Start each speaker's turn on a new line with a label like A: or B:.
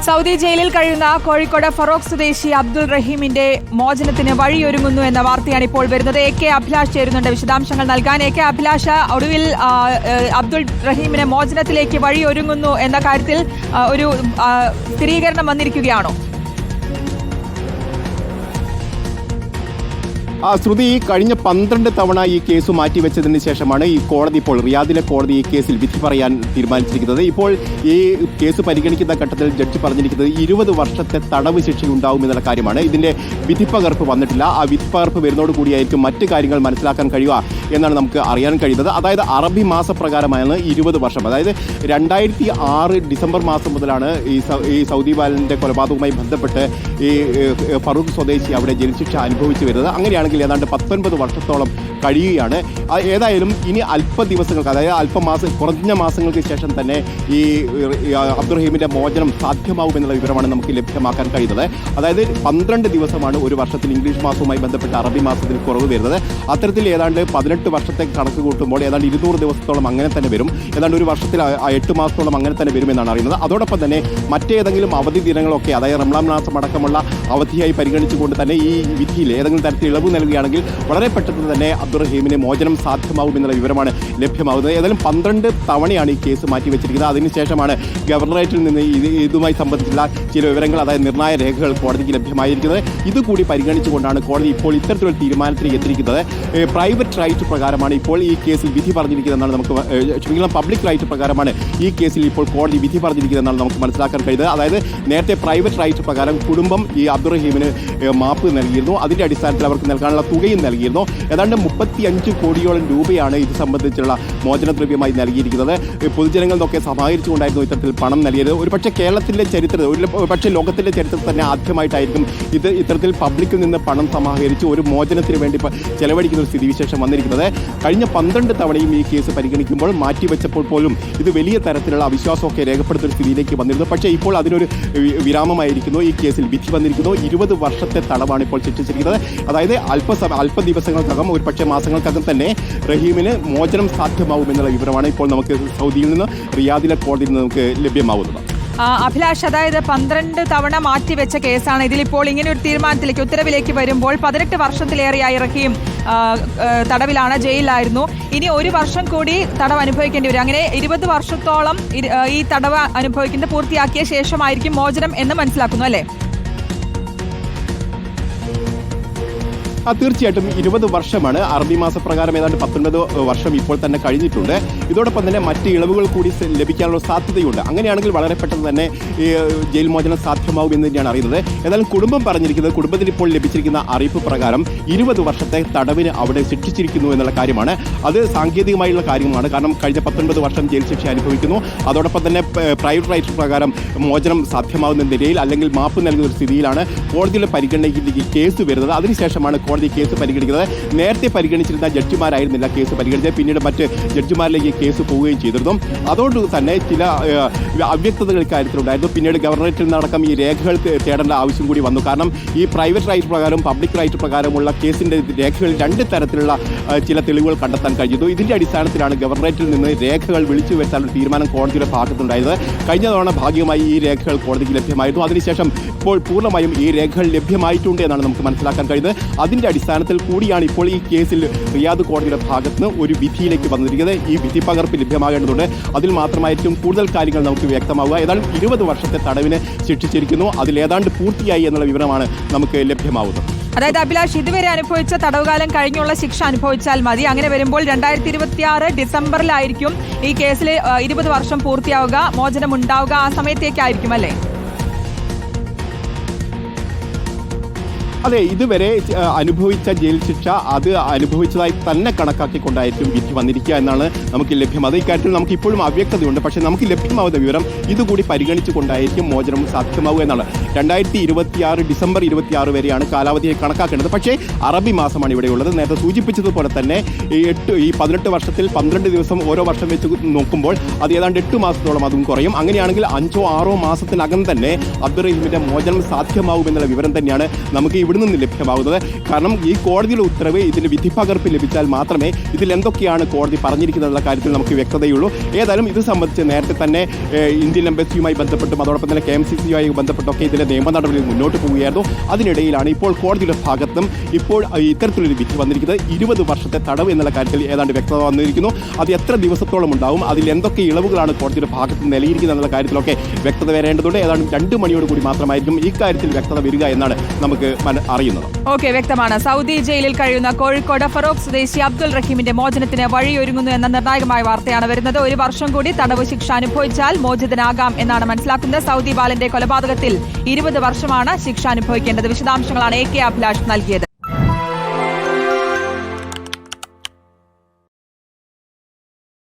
A: Saudi ജയിലിൽ കഴിയുന്ന കോഴിക്കോട് ഫറോക്ക് സ്വദേശി അബ്ദുൾ റഹീമിന്റെ മോചനത്തിന് വഴിയൊരുങ്ങുന്നു എന്ന വാർത്തയാണ് ഇപ്പോൾ വരുന്നത്. എ കെ അഭിലാഷ് ചേരുന്നുണ്ട് വിശദാംശങ്ങൾ നൽകാൻ. എ കെ അഭിലാഷ്, ഒടുവിൽ അബ്ദുൾ റഹീമിന് മോചനത്തിലേക്ക് വഴിയൊരുങ്ങുന്നു എന്ന കാര്യത്തിൽ ഒരു സ്ഥിരീകരണം വന്നിരിക്കുകയാണോ?
B: ശ്രുതി, കഴിഞ്ഞ 12 തവണ ഈ കേസ് മാറ്റിവെച്ചതിന് ശേഷമാണ് ഈ കോടതി ഇപ്പോൾ റിയാദിലെ കോടതി ഈ കേസിൽ വിധി പറയാൻ തീരുമാനിച്ചിരിക്കുന്നത്. ഇപ്പോൾ ഈ കേസ് പരിഗണിക്കുന്ന ഘട്ടത്തിൽ ജഡ്ജി പറഞ്ഞിരിക്കുന്നത് 20 വർഷത്തെ തടവ് ശിക്ഷയുണ്ടാവും എന്നുള്ള കാര്യമാണ്. ഇതിന്റെ വിധിപ്പകർപ്പ് വന്നിട്ടില്ല. ആ വിധിപ്പകർപ്പ് വരുന്നതോടുകൂടിയായിരിക്കും മറ്റു കാര്യങ്ങൾ മനസ്സിലാക്കാൻ കഴിയുക എന്നാണ് നമുക്ക് അറിയാൻ കഴിയുന്നത്. അതായത് അറബി മാസപ്രകാരമാണ് 20 വർഷം. അതായത് 2006 ഡിസംബർ മാസം മുതലാണ് ഈ സൗദി ബാലന്റെ കൊലപാതകവുമായി ബന്ധപ്പെട്ട് ഈ ഫറൂഖ് സ്വദേശി അവിടെ ജയിൽ ശിക്ഷ അനുഭവിച്ചു വരുന്നത്. അങ്ങനെയാണ് ഏതാണ്ട് 19 വർഷത്തോളം കഴിയുകയാണ്. ഏതായാലും ഇനി അല്പ ദിവസങ്ങൾക്ക്, അതായത് കുറഞ്ഞ മാസങ്ങൾക്ക് ശേഷം തന്നെ ഈ അബ്ദുൾ റഹീമിന്റെ മോചനം സാധ്യമാവുമെന്നുള്ള വിവരമാണ് നമുക്ക് ലഭ്യമാക്കാൻ കഴിയുന്നത്. അതായത് 12 ദിവസമാണ് ഒരു വർഷത്തിൽ ഇംഗ്ലീഷ് മാസവുമായി ബന്ധപ്പെട്ട് അറബി മാസത്തിൽ കുറവ് വരുന്നത്. അത്തരത്തിൽ ഏതാണ്ട് 18 വർഷത്തെ കണക്ക് കൂട്ടുമ്പോൾ ഏതാണ്ട് 200 ദിവസത്തോളം അങ്ങനെ തന്നെ വരും. ഏതാണ്ട് ഒരു വർഷത്തിൽ 8 മാസത്തോളം അങ്ങനെ തന്നെ വരുമെന്നാണ് അറിയുന്നത്. അതോടൊപ്പം തന്നെ മറ്റേതെങ്കിലും അവധി ദിനങ്ങളൊക്കെ, അതായത് റംസാൻ മാസം അടക്കമുള്ള അവധിയായി പരിഗണിച്ചുകൊണ്ട് തന്നെ ഈ വിധിയിൽ ഏതെങ്കിലും തരത്തിൽ ഇളവ് നൽകുകയാണെങ്കിൽ വളരെ പെട്ടെന്ന് തന്നെ അബ്ദുൾ റഹീമിന് മോചനം സാധ്യമാവുമെന്നുള്ള വിവരമാണ് ലഭ്യമാവുന്നത്. ഏതായാലും 12 തവണയാണ് ഈ കേസ് മാറ്റിവെച്ചിരിക്കുന്നത്. അതിനുശേഷമാണ് ഗവർണറേറ്റിൽ നിന്ന് ഇതുമായി സംബന്ധിച്ചുള്ള ചില വിവരങ്ങൾ, അതായത് നിർണായ രേഖകൾ കോടതിക്ക് ലഭ്യമായിരിക്കുന്നത്. ഇതുകൂടി പരിഗണിച്ചുകൊണ്ടാണ് കോടതി ഇപ്പോൾ ഇത്തരത്തിലുള്ള തീരുമാനത്തിൽ എത്തിയിരിക്കുന്നത്. പ്രൈവറ്റ് റൈറ്റ് പ്രകാരമാണ് ഇപ്പോൾ ഈ കേസിൽ വിധി പറഞ്ഞിരിക്കുന്നതെന്നാണ് നമുക്ക് പബ്ലിക് റൈറ്റ് പ്രകാരമാണ് ഈ കേസിൽ ഇപ്പോൾ കോടതി വിധി പറഞ്ഞിരിക്കുന്നതെന്നാണ് നമുക്ക് മനസ്സിലാക്കാൻ കഴിയുന്നത്. അതായത് നേരത്തെ പ്രൈവറ്റ് റൈറ്റ് പ്രകാരം കുടുംബം ഈ അബ്ദുൾ റഹീമിന് മാപ്പ് നൽകിയിരുന്നു. അതിന്റെ അടിസ്ഥാനത്തിൽ അവർക്ക് നൽകാനുള്ള തുകയും നൽകിയിരുന്നു. ഏതാണ്ട് 35 കോടിയോളം രൂപയാണ് ഇത് സംബന്ധിച്ചുള്ള മോചനദ്രവ്യമായി നൽകിയിരിക്കുന്നത്. പൊതുജനങ്ങളിൽ നിന്നൊക്കെ സമാഹരിച്ചുകൊണ്ടായിരുന്നു ഇത്തരത്തിൽ പണം നൽകിയത്. ഒരുപക്ഷെ കേരളത്തിലെ ചരിത്രത്തിൽ, ഒരുപക്ഷെ ലോകത്തിലെ ചരിത്രത്തിൽ തന്നെ ആദ്യമായിട്ടായിരിക്കും ഇത്തരത്തിൽ പബ്ലിക്കിൽ നിന്ന് പണം സമാഹരിച്ച് ഒരു മോചനത്തിന് വേണ്ടി ചെലവഴിക്കുന്ന ഒരു സ്ഥിതിവിശേഷം വന്നിരിക്കുന്നത്. കഴിഞ്ഞ 12 തവണയും ഈ കേസ് പരിഗണിക്കുമ്പോൾ മാറ്റിവെച്ചപ്പോൾ പോലും ഇത് വലിയ തരത്തിലുള്ള അവിശ്വാസമൊക്കെ രേഖപ്പെടുത്തുന്ന സ്ഥിതിയിലേക്ക് വന്നിരുന്നു. പക്ഷേ ഇപ്പോൾ അതിനൊരു വിരാമമായിരിക്കുന്നു. ഈ കേസിൽ വിധി വന്നിരിക്കുന്നു. 20 വർഷത്തെ തടവാണ് ഇപ്പോൾ ശിക്ഷിച്ചിരിക്കുന്നത്. അതായത് അല്പ ദിവസങ്ങൾക്കകം, ഒരു പക്ഷേ മാസങ്ങൾക്കകം തന്നെ റഹീമിന് മോചനം സാധ്യമാവുമെന്നുള്ള വിവരമാണ് ഇപ്പോൾ നമുക്ക് സൗദിയിൽ നിന്ന്, റിയാദിലെ കോടതിയിൽ നിന്ന് നമുക്ക് ലഭ്യമാവുന്നത്.
A: അഭിലാഷ്, അതായത് 12 തവണ മാറ്റിവെച്ച കേസാണ്. ഇതിലിപ്പോൾ ഇങ്ങനെ ഒരു തീരുമാനത്തിലേക്ക്, ഉത്തരവിലേക്ക് വരുമ്പോൾ 18 വർഷത്തിലേറെയായി റഹീം തടവിലാണ്, ജയിലിലായിരുന്നു. ഇനി ഒരു വർഷം കൂടി തടവ് അനുഭവിക്കേണ്ടി വരും. അങ്ങനെ 20 വർഷത്തോളം ഈ തടവ് അനുഭവിക്കുന്നത് പൂർത്തിയാക്കിയ ശേഷമായിരിക്കും മോചനം എന്ന് മനസ്സിലാക്കുന്നു, അല്ലേ?
B: തീർച്ചയായിട്ടും 20 വർഷമാണ്. അറബി മാസപ്രകാരം ഏതാണ്ട് 19 വർഷം ഇപ്പോൾ തന്നെ കഴിഞ്ഞിട്ടുണ്ട്. ഇതോടൊപ്പം തന്നെ മറ്റ് ഇളവുകൾ കൂടി ലഭിക്കാനുള്ള സാധ്യതയുണ്ട്. അങ്ങനെയാണെങ്കിൽ വളരെ പെട്ടെന്ന് തന്നെ ഈ ജയിൽ മോചനം സാധ്യമാവും എന്ന് തന്നെയാണ് അറിയുന്നത്. ഏതായാലും കുടുംബം പറഞ്ഞിരിക്കുന്നത്, കുടുംബത്തിന് ഇപ്പോൾ ലഭിച്ചിരിക്കുന്ന അറിയിപ്പ് പ്രകാരം 20 വർഷത്തെ തടവിന് അവിടെ ശിക്ഷിച്ചിരിക്കുന്നു എന്നുള്ള കാര്യമാണ്. അത് സാങ്കേതികമായുള്ള കാര്യമാണ്. കാരണം കഴിഞ്ഞ 19 വർഷം ജയിൽ ശിക്ഷ അനുഭവിക്കുന്നു. അതോടൊപ്പം തന്നെ പ്രൈവറ്റ് റൈറ്റ് പ്രകാരം മോചനം സാധ്യമാവുന്ന നിലയിൽ, അല്ലെങ്കിൽ മാപ്പ് നൽകുന്ന ഒരു സ്ഥിതിയിലാണ് കോടതിയുടെ പരിഗണനയ്ക്ക് കേസ് വരുന്നത്. അതിനുശേഷമാണ് കോടതി കേസ് പരിഗണിക്കുന്നത്. നേരത്തെ പരിഗണിച്ചിരുന്ന ജഡ്ജിമാരായിരുന്നില്ല കേസ് പരിഗണിച്ചത്. പിന്നീട് മറ്റ് ജഡ്ജിമാരിലേക്ക് കേസ് പോവുകയും ചെയ്തിരുന്നു. അതുകൊണ്ട് തന്നെ ചില അവ്യക്തതകൾ ഇക്കാര്യത്തിലുണ്ടായിരുന്നു. പിന്നീട് ഗവർണറേറ്റിൽ നിന്നടക്കം ഈ രേഖകൾ തേടേണ്ട ആവശ്യം കൂടി വന്നു. കാരണം ഈ പ്രൈവറ്റ് റൈറ്റ് പ്രകാരം, പബ്ലിക് റൈറ്റ് പ്രകാരമുള്ള കേസിന്റെ രേഖകളിൽ 2 തരത്തിലുള്ള ചില തെളിവുകൾ കണ്ടെത്താൻ കഴിഞ്ഞു. ഇതിന്റെ അടിസ്ഥാനത്തിലാണ് ഗവർണറേറ്റിൽ നിന്ന് രേഖകൾ വിളിച്ചു വരുത്താനുള്ള തീരുമാനം കോടതിയുടെ ഭാഗത്തുണ്ടായത്. കഴിഞ്ഞ തവണ ഭാഗികമായി ഈ രേഖകൾ കോടതിക്ക് ലഭ്യമായിരുന്നു. അതിനുശേഷം ഇപ്പോൾ പൂർണ്ണമായും ഈ രേഖകൾ ലഭ്യമായിട്ടുണ്ട് എന്നാണ് നമുക്ക് മനസ്സിലാക്കാൻ കഴിയുന്നത്. അതിന്റെ അടിസ്ഥാനത്തിൽ കൂടിയാണ് ഇപ്പോൾ ഈ കേസിൽ റിയാദ് കോടതിയുടെ ഭാഗത്തുനിന്ന് ഒരു വിധിയിലേക്ക് വന്നിരിക്കുന്നത്. ഈ വിധി പകർപ്പ് ലഭ്യമാകേണ്ടതുണ്ട്. അതിൽ മാത്രമായിരിക്കും കൂടുതൽ കാര്യങ്ങൾ നമുക്ക് വ്യക്തമാവുക. ഏതാണ്ട് 20 വർഷത്തെ തടവിന് ശിക്ഷിച്ചിരിക്കുന്നു. അതിലേതാണ്ട് പൂർത്തിയായി എന്നുള്ള വിവരമാണ് നമുക്ക് ലഭ്യമാവുന്നത്.
A: അതായത് അഭിലാഷ്, ഇതുവരെ അനുഭവിച്ച തടവുകാലം കഴിഞ്ഞുള്ള ശിക്ഷ അനുഭവിച്ചാൽ മതി. അങ്ങനെ വരുമ്പോൾ 2026 ഡിസംബറിലായിരിക്കും ഈ കേസിൽ 20 വർഷം പൂർത്തിയാവുക, മോചനം ഉണ്ടാവുക. ആ സമയത്തേക്കായിരിക്കും, അല്ലേ?
B: അതെ, ഇതുവരെ അനുഭവിച്ച ജയിൽ ശിക്ഷ അത് അനുഭവിച്ചതായി തന്നെ കണക്കാക്കിക്കൊണ്ടായിരിക്കും വിധി വന്നിരിക്കുക എന്നാണ് നമുക്ക് ലഭ്യമായത്. ഇക്കാര്യത്തിൽ നമുക്ക് ഇപ്പോഴും അവ്യക്തതയുണ്ട്. പക്ഷേ നമുക്ക് ലഭ്യമാവുന്ന വിവരം ഇതുകൂടി പരിഗണിച്ചുകൊണ്ടായിരിക്കും മോചനം സാധ്യമാവുക എന്നാണ്. 2026 ഡിസംബർ 26 വരെയാണ് കാലാവധിയെ കണക്കാക്കേണ്ടത്. പക്ഷേ അറബി മാസമാണ് ഇവിടെയുള്ളത്. നേരത്തെ സൂചിപ്പിച്ചതുപോലെ തന്നെ ഈ 18 വർഷത്തിൽ 12 ദിവസം ഓരോ വർഷം വെച്ച് നോക്കുമ്പോൾ അത് ഏതാണ്ട് 8 മാസത്തോളം അതും കുറയും. അങ്ങനെയാണെങ്കിൽ 5-6 മാസത്തിനകം തന്നെ അബ്ദുൾ റഹീമിന്റെ മോചനം സാധ്യമാവുമെന്നുള്ള വിവരം തന്നെയാണ് നമുക്ക് ഈ ഇവിടെ നിന്ന് ലഭ്യമാകുന്നത്. കാരണം ഈ കോടതിയുടെ ഉത്തരവ് ഇതിന് വിധിപ്പകർപ്പ് ലഭിച്ചാൽ മാത്രമേ ഇതിൽ എന്തൊക്കെയാണ് കോടതി പറഞ്ഞിരിക്കുന്നതെന്ന കാര്യത്തിൽ നമുക്ക് വ്യക്തതയുള്ളൂ. ഏതായാലും ഇത് സംബന്ധിച്ച് നേരത്തെ തന്നെ ഇന്ത്യൻ എംബസിയുമായി ബന്ധപ്പെട്ടും അതോടൊപ്പം തന്നെ KMCC-യുമായി ബന്ധപ്പെട്ടൊക്കെ ഇതിലെ നിയമ നടപടികൾ മുന്നോട്ട് പോവുകയായിരുന്നു. അതിനിടയിലാണ് ഇപ്പോൾ കോടതിയുടെ ഭാഗത്തും ഇപ്പോൾ ഇത്തരത്തിലൊരു വിധി വന്നിരിക്കുന്നത്. 20 വർഷത്തെ തടവ് എന്നുള്ള കാര്യത്തിൽ ഏതാണ്ട് വ്യക്തത വന്നിരിക്കുന്നു. അത് എത്ര ദിവസത്തോളം ഉണ്ടാവും, അതിൽ എന്തൊക്കെ ഇളവുകളാണ് കോടതിയുടെ ഭാഗത്ത് നിലയിരിക്കുന്നത് എന്നുള്ള കാര്യത്തിലൊക്കെ വ്യക്തത വരേണ്ടതുണ്ട്. ഏതാണ്ട് 2 മണിയോടുകൂടി മാത്രമായിരിക്കും ഈ കാര്യത്തിൽ വ്യക്തത വരിക എന്നാണ് നമുക്ക് അറിയുന്നത്.
A: ഓക്കെ, വ്യക്തമാണ്. സൗദി ജയിലിൽ കഴിയുന്ന കോഴിക്കോട് ഫറോക്ക് സ്വദേശി അബ്ദുൾ റഹീമിന്റെ മോചനത്തിന് വഴിയൊരുങ്ങുന്നു എന്ന നിർണായകമായ വാർത്തയാണ് വരുന്നത്. 1 വർഷം കൂടി തടവ് ശിക്ഷ അനുഭവിച്ചാൽ മോചിതനാകാം എന്നാണ് മനസ്സിലാക്കുന്നത്. സൗദി ബാലന്റെ കൊലപാതകത്തിൽ 20 വർഷമാണ് ശിക്ഷ അനുഭവിക്കേണ്ടത്. വിശദാംശങ്ങളാണ് AK അഭിലാഷ് നൽകിയത്.